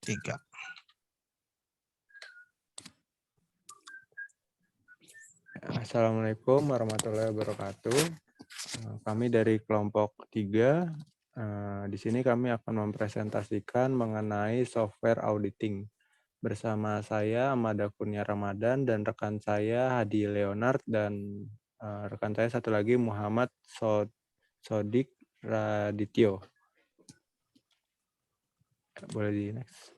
3. Assalamualaikum warahmatullahi wabarakatuh. Kami dari kelompok 3. Di sini kami akan mempresentasikan mengenai software auditing. Bersama saya Amada Kurnia Ramadan dan rekan saya Hadi Leonard dan rekan saya satu lagi Muhammad Sodik Radityo. Boleh di next.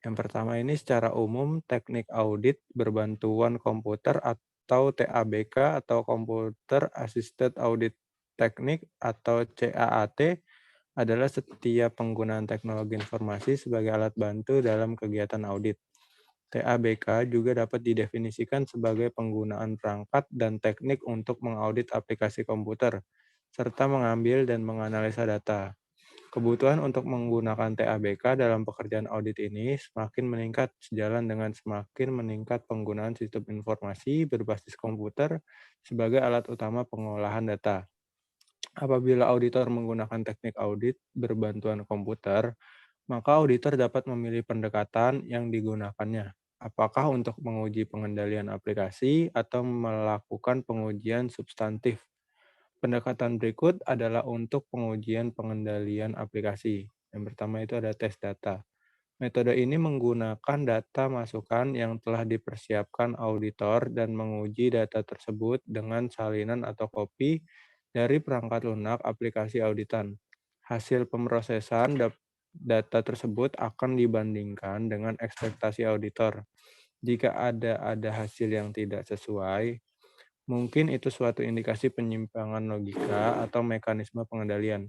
Yang pertama ini secara umum teknik audit berbantuan komputer atau TABK atau Computer Assisted Audit Technique atau CAAT adalah setiap penggunaan teknologi informasi sebagai alat bantu dalam kegiatan audit. TABK juga dapat didefinisikan sebagai penggunaan perangkat dan teknik untuk mengaudit aplikasi komputer, serta mengambil dan menganalisa data. Kebutuhan untuk menggunakan TABK dalam pekerjaan audit ini semakin meningkat sejalan dengan semakin meningkat penggunaan sistem informasi berbasis komputer sebagai alat utama pengolahan data. Apabila auditor menggunakan teknik audit berbantuan komputer, maka auditor dapat memilih pendekatan yang digunakannya. Apakah untuk menguji pengendalian aplikasi atau melakukan pengujian substantif. Pendekatan berikut adalah untuk pengujian pengendalian aplikasi. Yang pertama itu ada tes data. Metode ini menggunakan data masukan yang telah dipersiapkan auditor dan menguji data tersebut dengan salinan atau kopi dari perangkat lunak aplikasi auditan. Hasil pemrosesan data tersebut akan dibandingkan dengan ekspektasi auditor. Jika ada hasil yang tidak sesuai, mungkin itu suatu indikasi penyimpangan logika atau mekanisme pengendalian.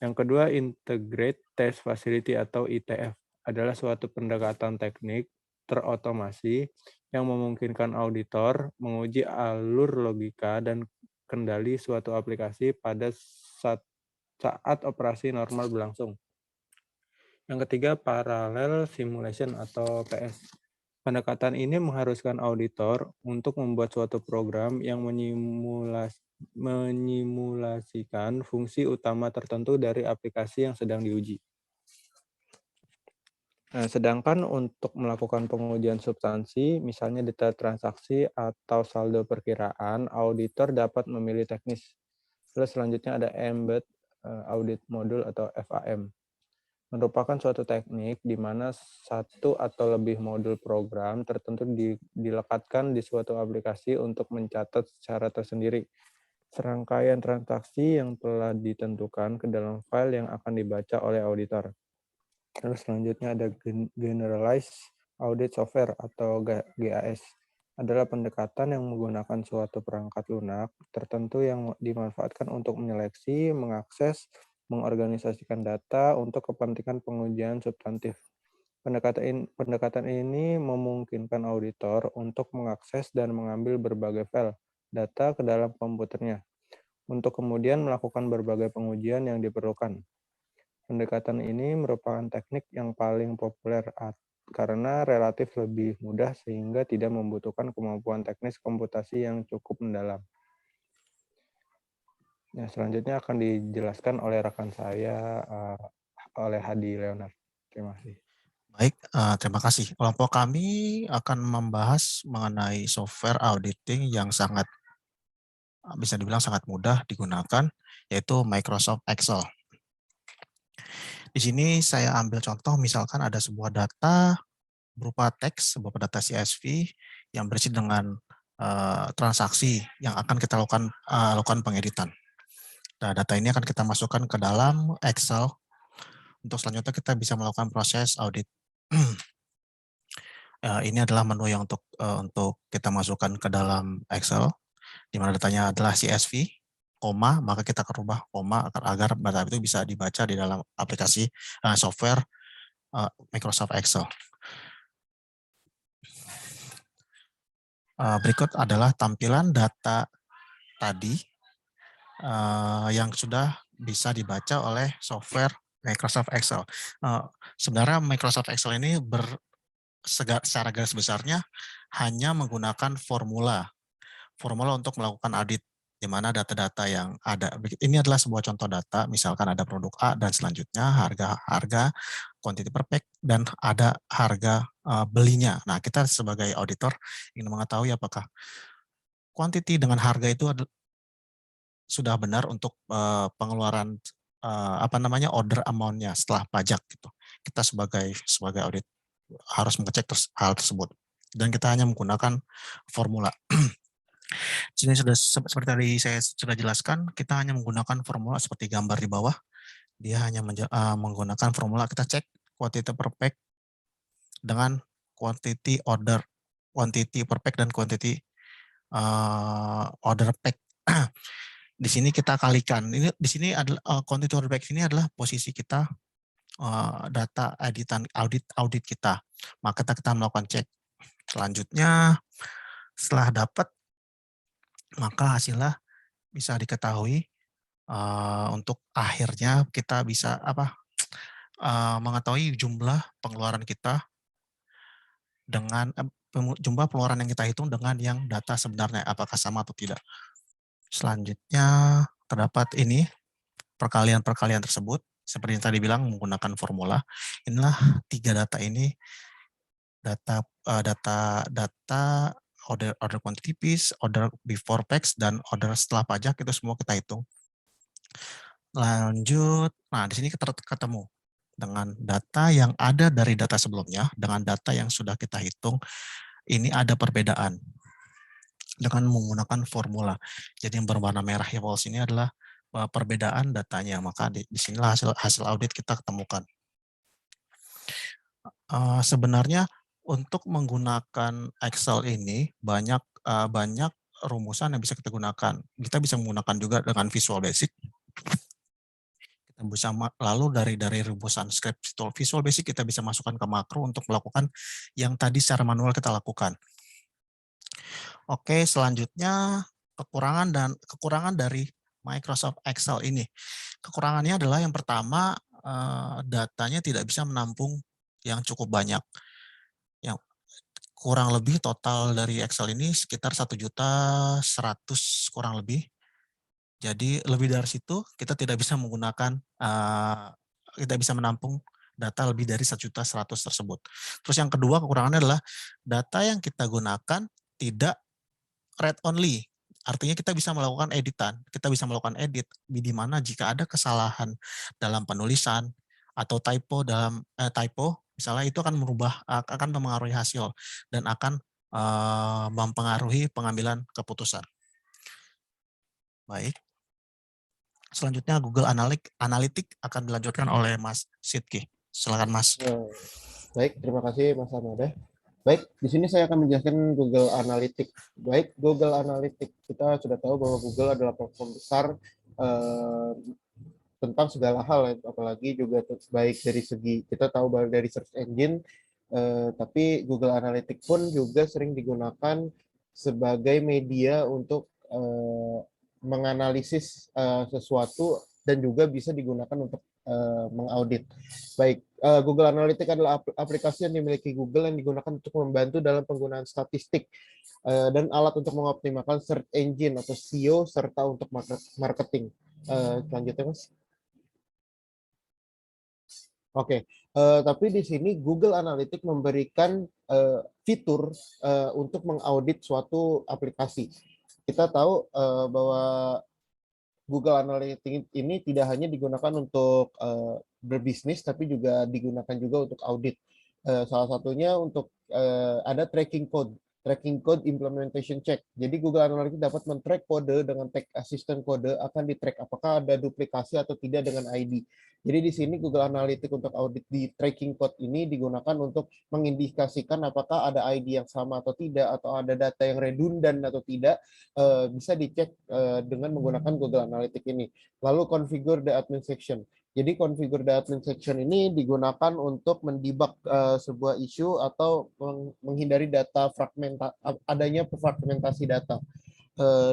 Yang kedua, Integrate Test Facility atau ITF adalah suatu pendekatan teknik terotomasi yang memungkinkan auditor menguji alur logika dan kendali suatu aplikasi pada saat operasi normal berlangsung. Yang ketiga, Parallel Simulation atau PS. Pendekatan ini mengharuskan auditor untuk membuat suatu program yang menyimulasikan fungsi utama tertentu dari aplikasi yang sedang diuji. Sedangkan untuk melakukan pengujian substansi, misalnya data transaksi atau saldo perkiraan, auditor dapat memilih teknis. Terus selanjutnya ada Embed Audit Module atau FAM. Merupakan suatu teknik di mana satu atau lebih modul program tertentu dilekatkan di suatu aplikasi untuk mencatat secara tersendiri serangkaian transaksi yang telah ditentukan ke dalam file yang akan dibaca oleh auditor. Terus selanjutnya ada Generalized Audit Software atau GAS. Adalah pendekatan yang menggunakan suatu perangkat lunak tertentu yang dimanfaatkan untuk menyeleksi, mengakses, mengorganisasikan data untuk kepentingan pengujian substantif. Pendekatan ini memungkinkan auditor untuk mengakses dan mengambil berbagai file data ke dalam komputernya, untuk kemudian melakukan berbagai pengujian yang diperlukan. Pendekatan ini merupakan teknik yang paling populer karena relatif lebih mudah sehingga tidak membutuhkan kemampuan teknis komputasi yang cukup mendalam. Nah, selanjutnya akan dijelaskan oleh rekan saya, oleh Hadi Leonard. Terima kasih. Baik, terima kasih. Kelompok kami akan membahas mengenai software auditing yang sangat bisa dibilang sangat mudah digunakan, yaitu Microsoft Excel. Di sini saya ambil contoh, misalkan ada sebuah data berupa teks, berupa data CSV yang berisi dengan transaksi yang akan kita lakukan pengeditan. Nah, data ini akan kita masukkan ke dalam Excel. Untuk selanjutnya kita bisa melakukan proses audit. Ini adalah menu yang untuk kita masukkan ke dalam Excel, di mana datanya adalah CSV, koma, maka kita akan rubah koma agar data itu bisa dibaca di dalam aplikasi software Microsoft Excel. Berikut adalah tampilan data tadi yang sudah bisa dibaca oleh software Microsoft Excel. Sebenarnya Microsoft Excel ini secara garis besarnya hanya menggunakan formula untuk melakukan audit. di mana data-data yang ada. Ini adalah sebuah contoh data, misalkan ada produk A dan selanjutnya harga, quantity per pack, dan ada harga belinya. Nah, kita sebagai auditor ingin mengetahui apakah quantity dengan harga itu sudah benar untuk pengeluaran order amount-nya setelah pajak gitu. Kita sebagai audit harus mengecek hal tersebut. Dan kita hanya menggunakan formula. Sini sudah seperti tadi saya sudah jelaskan, kita hanya menggunakan formula seperti gambar di bawah. Dia hanya menggunakan formula, kita cek quantity per pack dengan quantity per pack dan quantity order pack. Di sini kita kalikan. Ini di sini adalah quantity order pack ini adalah posisi kita data audit kita. Maka kita melakukan cek. Selanjutnya setelah dapat, maka hasilnya bisa diketahui. Untuk akhirnya kita bisa mengetahui jumlah pengeluaran kita dengan jumlah pengeluaran yang kita hitung dengan yang data sebenarnya apakah sama atau tidak. Selanjutnya terdapat ini perkalian tersebut seperti yang tadi bilang menggunakan formula. Inilah 3 data ini, data order quantity piece, order before tax, dan order setelah pajak, itu semua kita hitung. Lanjut, nah di sini kita ketemu dengan data yang ada dari data sebelumnya dengan data yang sudah kita hitung, ini ada perbedaan dengan menggunakan formula. Jadi yang berwarna merah ya Paul, ini adalah perbedaan datanya, maka di sinilah hasil audit kita ketemukan. Sebenarnya untuk menggunakan Excel ini banyak rumusan yang bisa kita gunakan. Kita bisa menggunakan juga dengan Visual Basic. Kita bisa lalu dari rumusan script Visual Basic kita bisa masukkan ke makro untuk melakukan yang tadi secara manual kita lakukan. Oke, selanjutnya kekurangan dari Microsoft Excel ini. Kekurangannya adalah yang pertama, datanya tidak bisa menampung yang cukup banyak. Yang kurang lebih total dari Excel ini sekitar 1.100.000 kurang lebih. Jadi lebih dari situ kita tidak bisa menggunakan, kita bisa menampung data lebih dari 1.100.000 tersebut. Terus yang kedua kekurangannya adalah data yang kita gunakan tidak read only. Artinya kita bisa melakukan editan, kita bisa melakukan edit di mana jika ada kesalahan dalam penulisan atau typo, misalnya itu akan mempengaruhi hasil dan akan mempengaruhi pengambilan keputusan. Baik. Selanjutnya Google Analytics akan dilanjutkan oleh Mas Sidki. Silakan Mas. Baik, terima kasih Mas Amada. Baik, di sini saya akan menjelaskan Google Analytics. Baik, Google Analytics, kita sudah tahu bahwa Google adalah platform besar tentang segala hal, apalagi juga baik dari segi, kita tahu bahwa dari search engine, tapi Google Analytics pun juga sering digunakan sebagai media untuk menganalisis sesuatu dan juga bisa digunakan untuk mengaudit. Baik, Google Analytics adalah aplikasi yang dimiliki Google yang digunakan untuk membantu dalam penggunaan statistik dan alat untuk mengoptimalkan search engine atau SEO serta untuk marketing. Selanjutnya, Mas. Oke, tapi di sini Google Analytics memberikan fitur untuk mengaudit suatu aplikasi. Kita tahu bahwa Google Analytics ini tidak hanya digunakan untuk berbisnis, tapi juga digunakan juga untuk audit. Salah satunya untuk ada tracking code implementation check. Jadi Google Analytics dapat men-track kode dengan tag assistant kode, akan di-track apakah ada duplikasi atau tidak dengan ID. Jadi di sini Google Analytics untuk audit di tracking code ini digunakan untuk mengindikasikan apakah ada ID yang sama atau tidak, atau ada data yang redundant atau tidak, bisa dicek dengan menggunakan Google Analytics ini. Lalu configure the admin section. Jadi configure the admin section ini digunakan untuk mendebug sebuah isu atau menghindari data adanya fragmentasi data.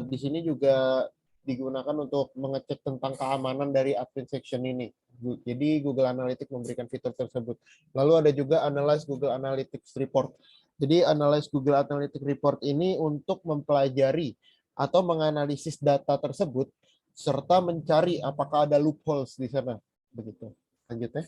Di sini juga digunakan untuk mengecek tentang keamanan dari admin section ini. Jadi Google Analytics memberikan fitur tersebut. Lalu ada juga Analyze Google Analytics Report. Jadi Analyze Google Analytics Report ini untuk mempelajari atau menganalisis data tersebut serta mencari apakah ada loopholes di sana. Begitu. Lanjut ya.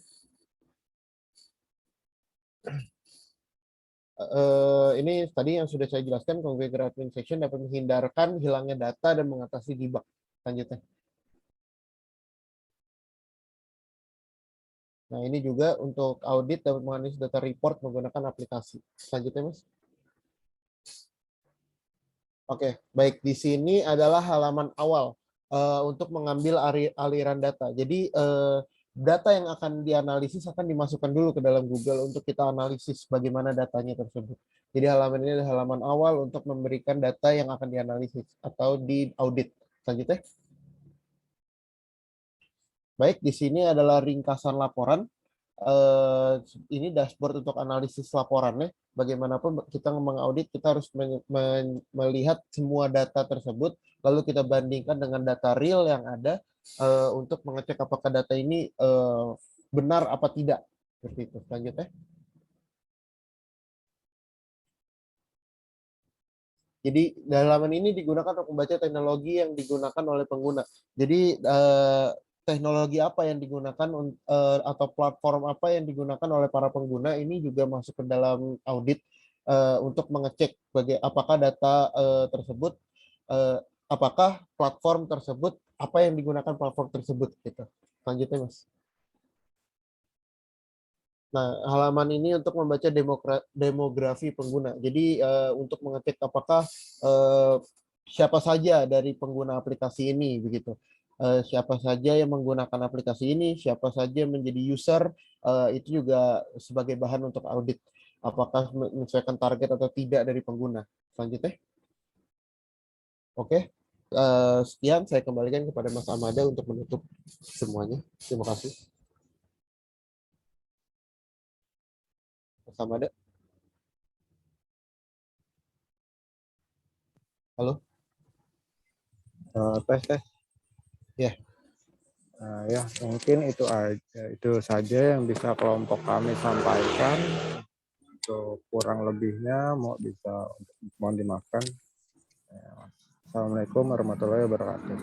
Ini tadi yang sudah saya jelaskan, configure admin section dapat menghindarkan hilangnya data dan mengatasi debug. Lanjutnya. Nah, ini juga untuk audit dapat menganalisis data report menggunakan aplikasi. Selanjutnya, Mas. Oke, baik. Di sini adalah halaman awal untuk mengambil aliran data. Jadi, data yang akan dianalisis akan dimasukkan dulu ke dalam Google untuk kita analisis bagaimana datanya tersebut. Jadi, halaman ini adalah halaman awal untuk memberikan data yang akan dianalisis atau diaudit. Selanjutnya. Baik, di sini adalah ringkasan laporan. Ini dashboard untuk analisis laporannya. Bagaimanapun kita mengaudit, kita harus melihat semua data tersebut, lalu kita bandingkan dengan data real yang ada untuk mengecek apakah data ini benar apa tidak. Seperti itu. Selanjutnya. Jadi halaman ini digunakan untuk membaca teknologi yang digunakan oleh pengguna. Jadi teknologi apa yang digunakan atau platform apa yang digunakan oleh para pengguna ini juga masuk ke dalam audit untuk mengecek apakah data tersebut, apakah platform tersebut, apa yang digunakan platform tersebut gitu. Lanjutnya, Mas. Nah, halaman ini untuk membaca demografi pengguna. Jadi untuk mengecek apakah siapa saja dari pengguna aplikasi ini begitu. Siapa saja yang menggunakan aplikasi ini, siapa saja yang menjadi user, itu juga sebagai bahan untuk audit. Apakah menyesuaikan target atau tidak dari pengguna. Selanjutnya. Oke, sekian saya kembalikan kepada Mas Amada untuk menutup semuanya. Terima kasih. Mas Amada. Halo. Tes. Ya. Ya, mungkin itu saja yang bisa kelompok kami sampaikan. Untuk kurang lebihnya mohon dimaafkan. Assalamualaikum warahmatullahi wabarakatuh.